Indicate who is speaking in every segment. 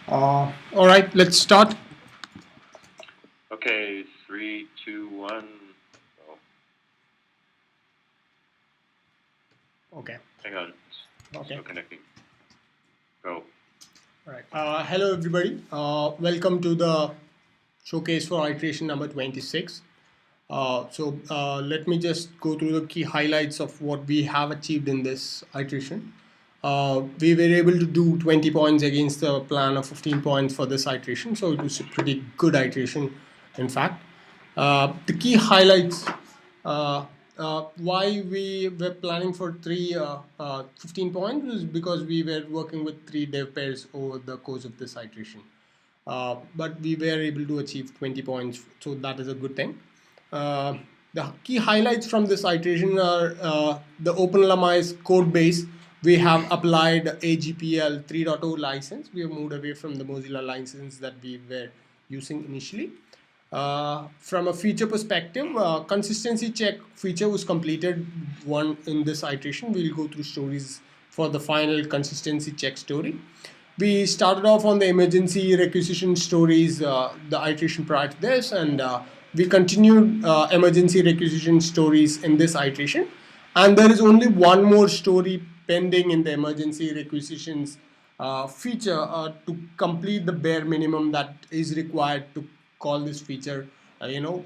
Speaker 1: All right, let's start.
Speaker 2: Okay, 3, 2, 1. Oh,
Speaker 1: Okay.
Speaker 2: hang on.
Speaker 1: Okay.
Speaker 2: Still connecting. Go.
Speaker 1: All right. Hello, everybody. Welcome to the showcase for iteration number 26. Let me just go through the key highlights of what we have achieved in this iteration. We were able to do 20 points against the plan of 15 points for this iteration, so it was a pretty good iteration, in fact. The key highlights, uh, why we were planning for 15 points was because we were working with 3 dev pairs over the course of this iteration. But we were able to achieve 20 points, so that is a good thing. Uh, the key highlights from this iteration are the OpenLMIS code base. We have applied AGPL 3.0 license. We have moved away from the Mozilla license that we were using initially. From a feature perspective, consistency check feature was completed one in this iteration. We'll go through stories for the final consistency check story. We started off on the emergency requisition stories, the iteration prior to this, and we continued emergency requisition stories in this iteration. And there is only one more story pending in the emergency requisitions feature to complete the bare minimum that is required to call this feature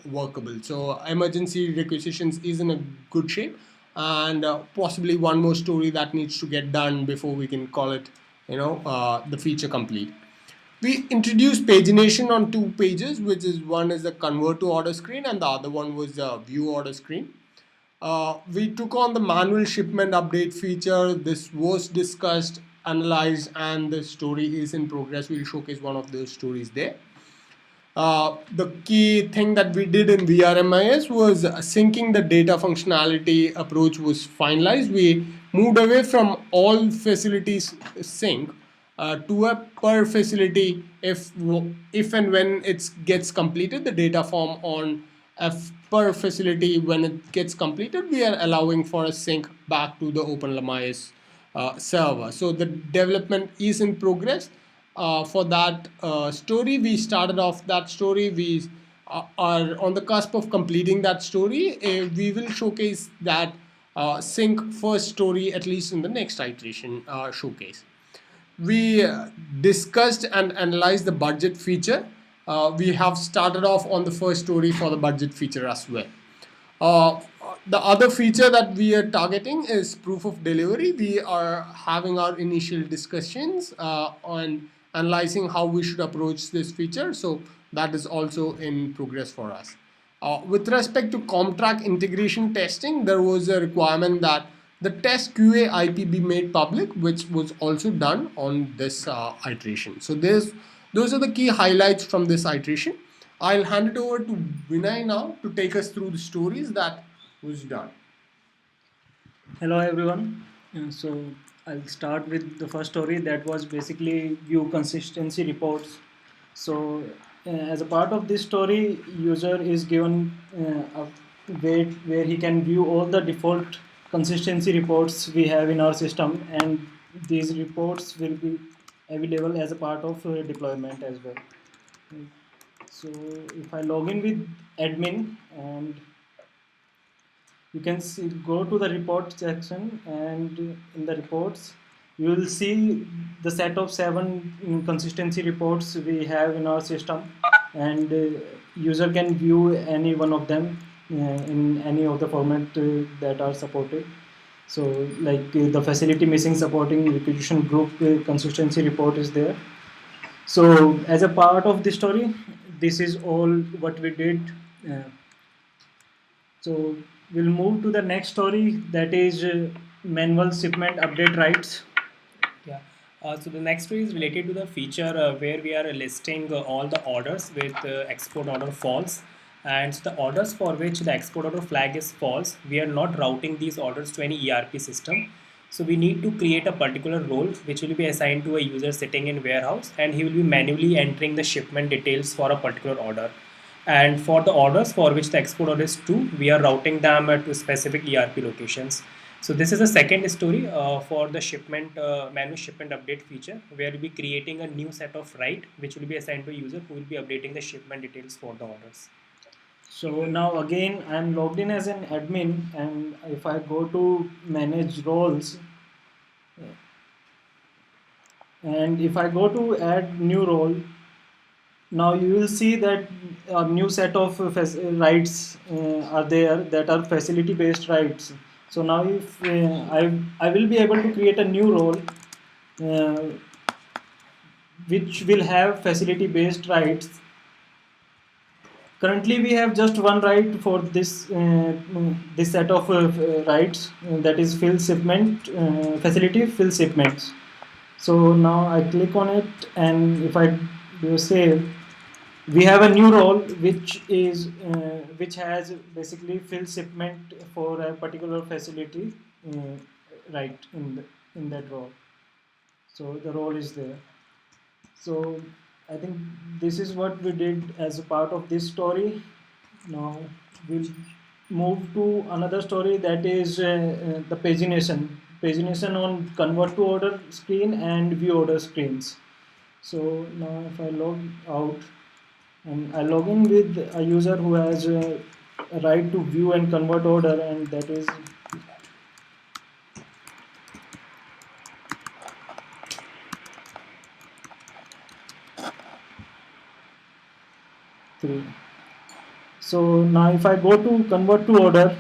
Speaker 1: workable. So emergency requisitions is in a good shape, and possibly one more story that needs to get done before we can call it the feature complete. We introduced pagination on 2 pages, which is one is the convert to order screen and the other one was the view order screen. We took on the manual shipment update feature. This was discussed, analyzed, and the story is in progress. We'll showcase one of those stories there. The key thing that we did in VRMIS was syncing the data functionality approach was finalized. We moved away from all facilities sync to a per facility if and when it gets completed, the data form on per facility when it gets completed, we are allowing for a sync back to the OpenLMIS server. So the development is in progress. For that story, we started off that story. We are on the cusp of completing that story. We will showcase that sync first story at least in the next iteration showcase. We discussed and analyzed the budget feature. We have started off on the first story for the budget feature as well. Uh, the other feature that we are targeting is proof of delivery. We are having our initial discussions on analyzing how we should approach this feature. So that is also in progress for us. With respect to Comtrack integration testing, there was a requirement that the test QA IP be made public, which was also done on this iteration. So those are the key highlights from this iteration. I'll hand it over to Vinay now to take us through the stories that was done.
Speaker 3: Hello everyone. So I'll start with the first story that was basically view consistency reports. So as a part of this story, user is given a way where he can view all the default consistency reports we have in our system, and these reports will be available as a part of deployment as well. So if I log in with admin, and you can see, go to the report section, and in the reports you will see the set of 7 consistency reports we have in our system, and user can view any one of them in any of the format that are supported. So like the facility missing supporting requisition group consistency report is there. So as a part of the story, this is all what we did. So we'll move to the next story, that is manual shipment update rights.
Speaker 4: Yeah. So the next one is related to the feature where we are listing all the orders with export order false. And the orders for which the export order flag is false, we are not routing these orders to any ERP system. So we need to create a particular role which will be assigned to a user sitting in warehouse, and he will be manually entering the shipment details for a particular order. And for the orders for which the export order is true, we are routing them to specific ERP locations. So this is the second story for the shipment manual shipment update feature, where we'll be creating a new set of write, which will be assigned to a user who will be updating the shipment details for the orders.
Speaker 3: So now again, I'm logged in as an admin, and if I go to manage roles, and if I go to add new role, now you will see that a new set of rights are there that are facility based rights. So now if I will be able to create a new role uh, which will have facility based rights. Currently we have just one right for this set of rights, that is fill shipment facility fill shipments. So now I click on it, and if I do save, we have a new role which has basically fill shipment for a particular facility right in that role. So the role is there. So I think this is what we did as a part of this story. Now we'll move to another story, that is the pagination on convert to order screen and view order screens. So now if I log out and I log in with a user who has a right to view and convert order, and that is three. So now if I go to convert to order,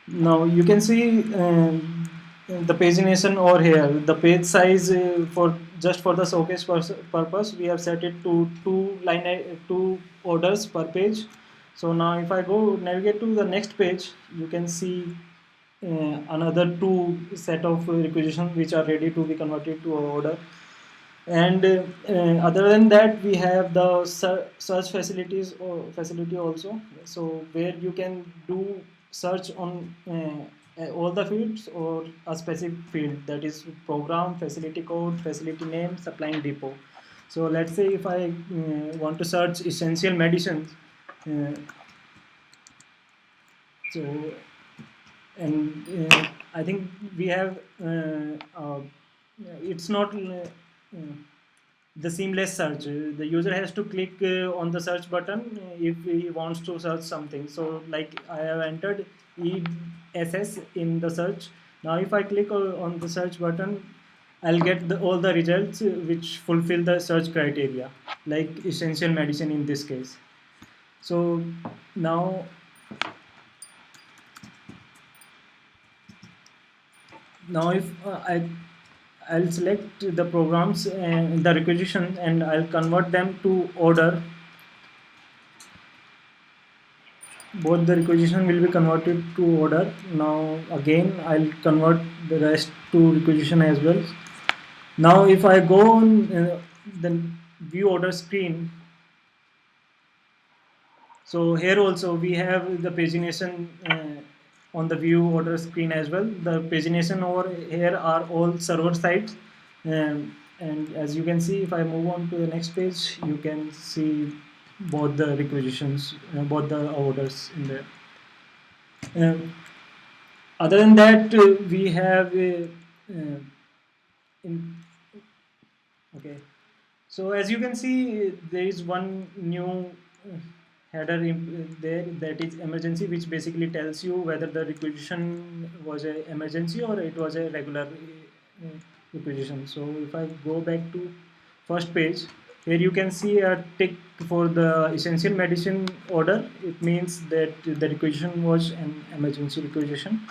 Speaker 3: now you can see the pagination over here. The page size for just for the showcase purpose, we have set it to two orders per page. So now if I go navigate to the next page, you can see another two set of requisitions which are ready to be converted to order. And other than that, we have the search facility also, so where you can do search on all the fields or a specific field, that is program, facility code, facility name, supplying depot. So let's say if I want to search essential medicines, uh, so and I think we have it's not the seamless search. The user has to click on the search button if he wants to search something. So like I have entered ESS in the search. Now if I click on the search button, I'll get all the results which fulfill the search criteria, like essential medicine in this case. So now if I'll select the programs and the requisition, and I'll convert them to order. Both the requisition will be converted to order. Now again I'll convert the rest to requisition as well. Now if I go on the view order screen, so here also we have the pagination on the view order screen as well. The pagination over here are all server sides, and as you can see, if I move on to the next page, you can see both the requisitions, both the orders in there. Other than that, we have okay. So as you can see, there is one new header there, that is emergency, which basically tells you whether the requisition was an emergency or it was a regular requisition. So if I go back to first page, here you can see a tick for the essential medicine order. It means that the requisition was an emergency requisition.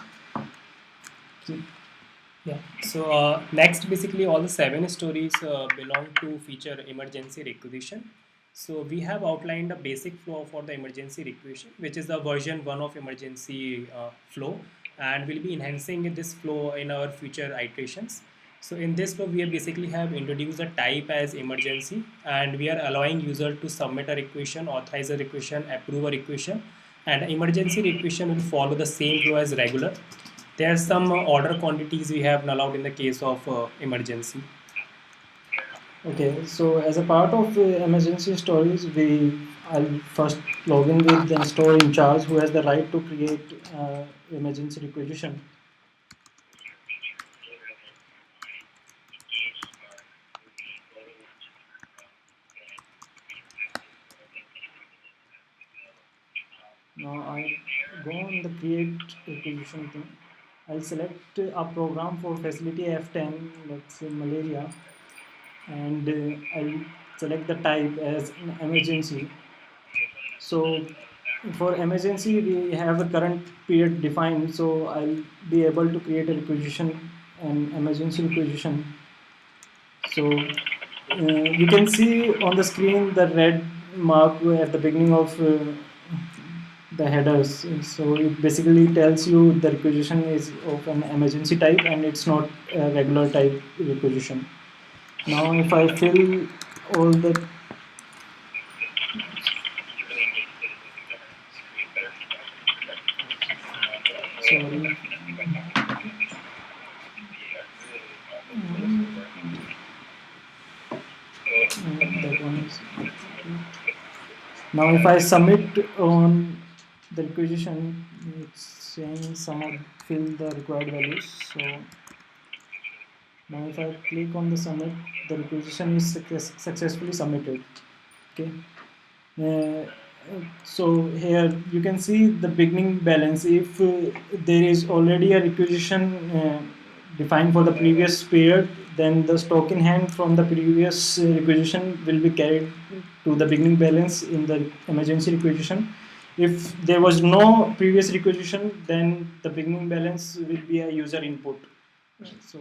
Speaker 4: Yeah. So next, basically, all the 7 stories belong to feature emergency requisition. So we have outlined the basic flow for the emergency requisition, which is the version 1 of emergency flow, and we'll be enhancing this flow in our future iterations. So in this flow, we basically have introduced the type as emergency, and we are allowing user to submit a requisition, authorize a requisition, approve a requisition, and emergency requisition will follow the same flow as regular. There are some order quantities we have allowed in the case of emergency.
Speaker 3: Okay, so as a part of emergency stories, I'll first log in with the store in charge who has the right to create emergency requisition. Now I go on the create requisition thing. I'll select a program for facility F10, let's say malaria, and I'll select the type as an emergency. So for emergency, we have a current period defined, so I'll be able to create a requisition, an emergency requisition. So you can see on the screen the red mark at the beginning of the headers. So it basically tells you the requisition is of an emergency type and it's not a regular type requisition. Now if I fill all the sorry that one is now if I submit on the requisition, it's saying fill the required values. So now if I click on the submit, the requisition is successfully submitted. Okay. So here you can see the beginning balance. If there is already a requisition defined for the previous period, then the stock in hand from the previous requisition will be carried to the beginning balance in the emergency requisition. If there was no previous requisition, then the beginning balance will be a user input. So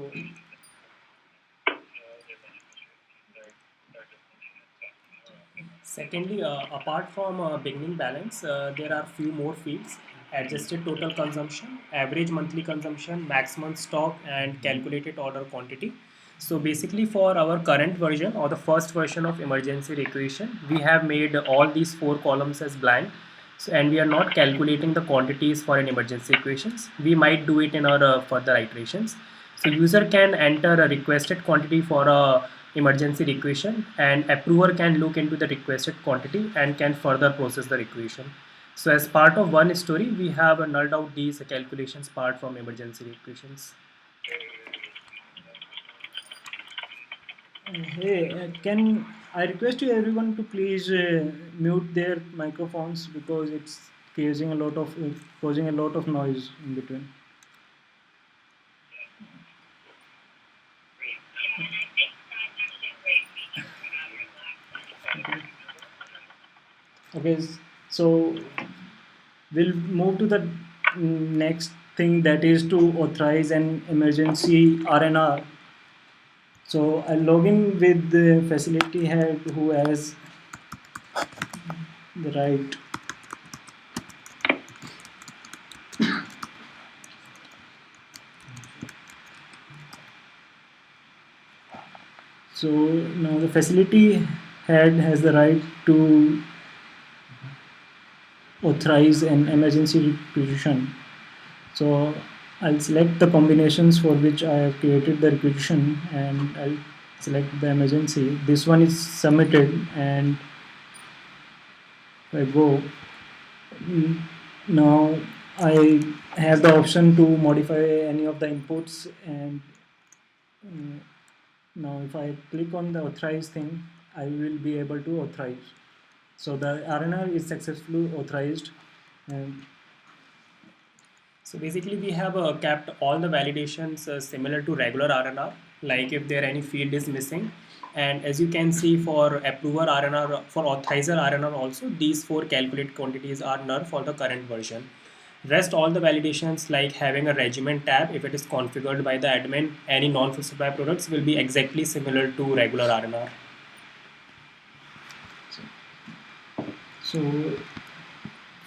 Speaker 4: Secondly, apart from beginning balance, there are few more fields: adjusted total consumption, average monthly consumption, maximum stock, and calculated order quantity. So basically, for our current version or the first version of emergency requisition, we have made all these four columns as blank. So, and we are not calculating the quantities for an emergency equations. We might do it in our further iterations. So user can enter a requested quantity for a emergency requisition, and approver can look into the requested quantity and can further process the requisition. So as part of one story, we have nulled out these calculations part from emergency requisitions.
Speaker 3: hey, can I request you everyone to please mute their microphones because it's causing a lot of noise in between. Okay. Okay, so we'll move to the next thing, that is to authorize an emergency RNR. So I'll log in with the facility head who has the right. So now the facility head has the right to authorize an emergency requisition. So I'll select the combinations for which I have created the requisition and I'll select the emergency. This one is submitted, and if I go, now I have the option to modify any of the inputs, and now if I click on the authorize thing, I will be able to authorize. So the RNR is successfully authorized. And
Speaker 4: So basically, we have kept all the validations similar to regular RNR, like if there any field is missing. And as you can see, for approver RNR, for authorizer RNR also, these four calculate quantities are null for the current version. Rest all the validations, like having a regimen tab, if it is configured by the admin, any non-food supply products will be exactly similar to regular RNR.
Speaker 3: so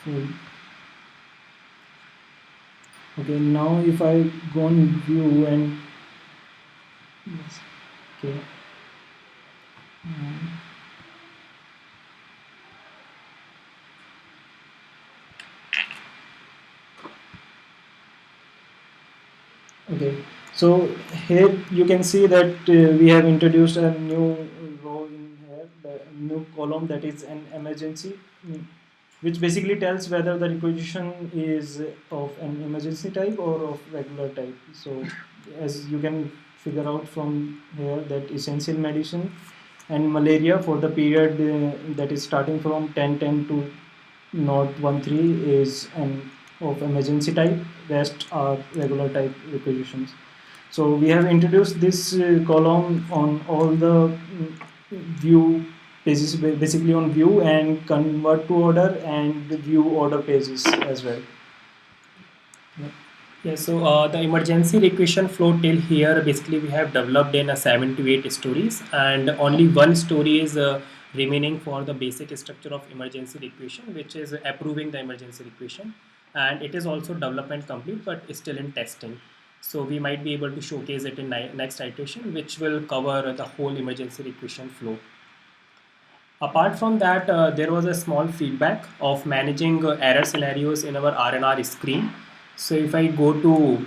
Speaker 3: for okay, now if I go on view and yes, okay. Okay, so here you can see that we have introduced a new new column that is an emergency, which basically tells whether the requisition is of an emergency type or of regular type. So as you can figure out from here that essential medicine and malaria for the period that is starting from 1010 to 013 is an of emergency type, rest are regular type requisitions. So we have introduced this column on all the view pages, basically on view and convert to order and the view order pages as well.
Speaker 4: Yeah, so the emergency requisition flow till here basically we have developed in 7 to 8 stories, and only one story is remaining for the basic structure of emergency requisition, which is approving the emergency requisition, and it is also development complete but is still in testing. So we might be able to showcase it in next iteration, which will cover the whole emergency requisition flow. Apart from that, there was a small feedback of managing error scenarios in our RNR screen. So if I go to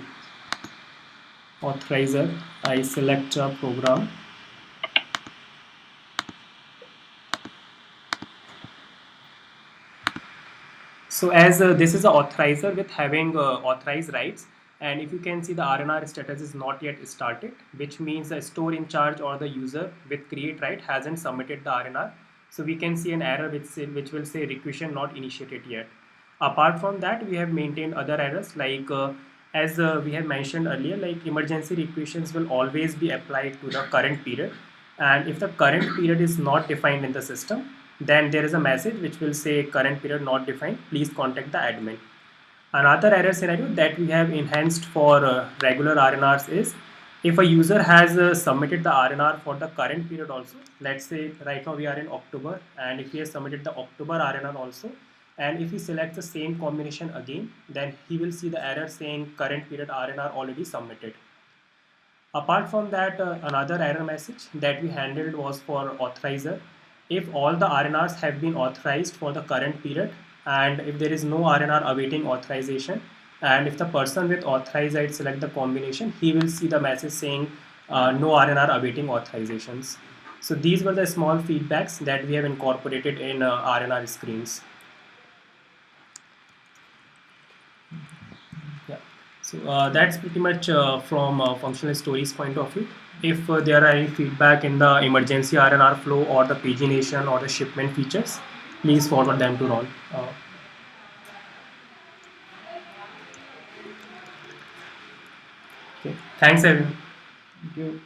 Speaker 4: authorizer, I select a program. So as this is an authorizer with having authorized rights, and if you can see the RNR status is not yet started, which means the store in charge or the user with create right hasn't submitted the RNR. So we can see an error which will say requisition not initiated yet. Apart from that, we have maintained other errors like as we have mentioned earlier, like emergency requisitions will always be applied to the current period, and if the current period is not defined in the system, then there is a message which will say current period not defined, please contact the admin. Another error scenario that we have enhanced for regular RNRs is if a user has submitted the RNR for the current period also, let's say right now we are in October, and if he has submitted the October RNR also, and if he selects the same combination again, then he will see the error saying current period RNR already submitted. Apart from that, another error message that we handled was for authorizer. If all the RNRs have been authorized for the current period, and if there is no RNR awaiting authorization, and if the person with authorized right select the combination, he will see the message saying no RNR awaiting authorizations. So these were the small feedbacks that we have incorporated in RNR screens. Yeah. So that's pretty much from functional stories point of view. If there are any feedback in the emergency RNR flow or the pagination or the shipment features, please forward them to Ron. Okay. Thanks everyone.
Speaker 3: Thank you.